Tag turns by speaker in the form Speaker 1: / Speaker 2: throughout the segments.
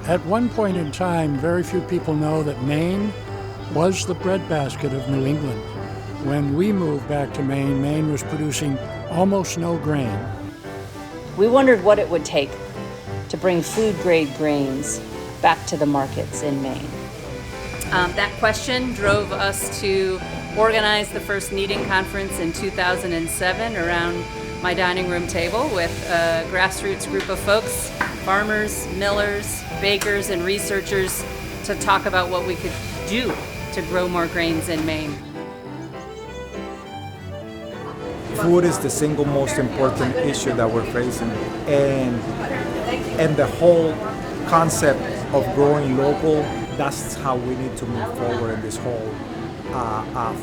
Speaker 1: At one point in time, very few people know that Maine was the breadbasket of New England. When we moved back to Maine, Maine was producing almost no grain.
Speaker 2: We wondered what it would take to bring food-grade grains back to the markets in Maine. That question drove us to organize the first Kneading Conference in 2007 around my dining room table with a grassroots group of folks, farmers, millers, bakers, and researchers to talk about what we could do to grow more grains in Maine.
Speaker 3: Food is the single most important issue that we're facing, and the whole concept of growing local, that's how we need to move forward in this whole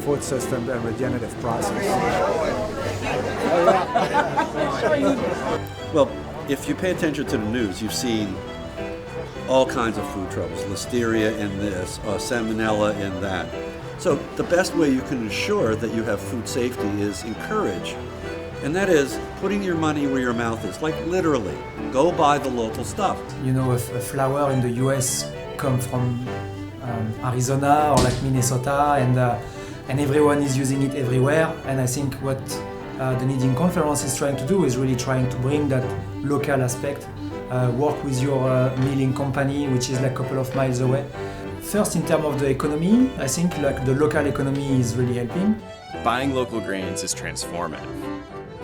Speaker 3: food system and regenerative process.
Speaker 4: Well, if you pay attention to the news, you've seen all kinds of food troubles, listeria in this, salmonella in that. So the best way you can ensure that you have food safety is encourage, and that is putting your money where your mouth is, like literally, go buy the local stuff.
Speaker 5: You know, a flower in the US comes from Arizona or like Minnesota, and everyone is using it everywhere. And I think what the Kneading Conference is trying to do is really trying to bring that local aspect, work with your milling company, which is like a couple of miles away. First, in terms of the economy, I think like the local economy is really helping.
Speaker 6: Buying local grains is transformative.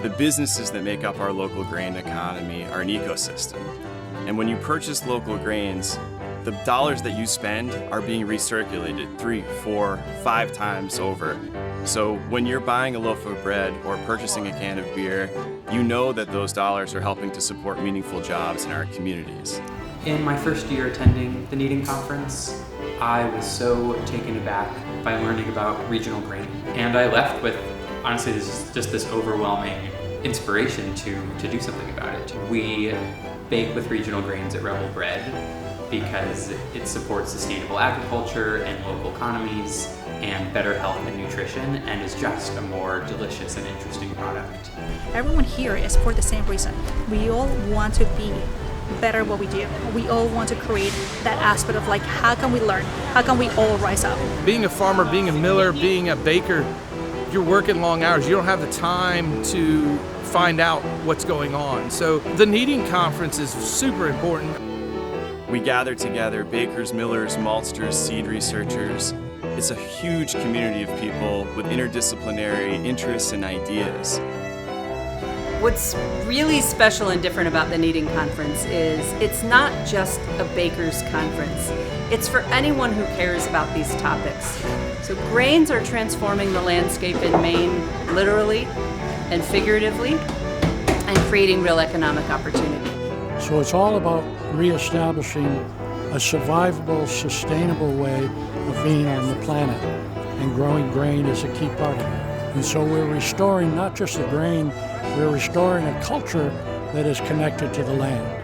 Speaker 6: The businesses that make up our local grain economy are an ecosystem. And when you purchase local grains, the dollars that you spend are being recirculated 3, 4, 5 times over. So when you're buying a loaf of bread or purchasing a can of beer, you know that those dollars are helping to support meaningful jobs in our communities.
Speaker 7: In my first year attending the Kneading Conference, I was so taken aback by learning about regional grain. And I left with, honestly, this overwhelming inspiration to do something about it. We bake with regional grains at Rebel Bread because it supports sustainable agriculture and local economies and better health and nutrition, and is just a more delicious and interesting product.
Speaker 8: Everyone here is for the same reason. We all want to be better at what we do. We all want to create that aspect of like, how can we learn? How can we all rise up?
Speaker 9: Being a farmer, being a miller, being a baker, you're working long hours. You don't have the time to find out what's going on. So the Kneading Conference is super important.
Speaker 6: We gather together bakers, millers, maltsters, seed researchers. It's a huge community of people with interdisciplinary interests and ideas.
Speaker 2: What's really special and different about the Kneading Conference is it's not just a baker's conference. It's for anyone who cares about these topics. So grains are transforming the landscape in Maine, literally and figuratively, and creating real economic opportunity.
Speaker 1: So it's all about reestablishing a survivable, sustainable way of being on the planet, and growing grain is a key part of it. And so we're restoring not just the grain, we're restoring a culture that is connected to the land.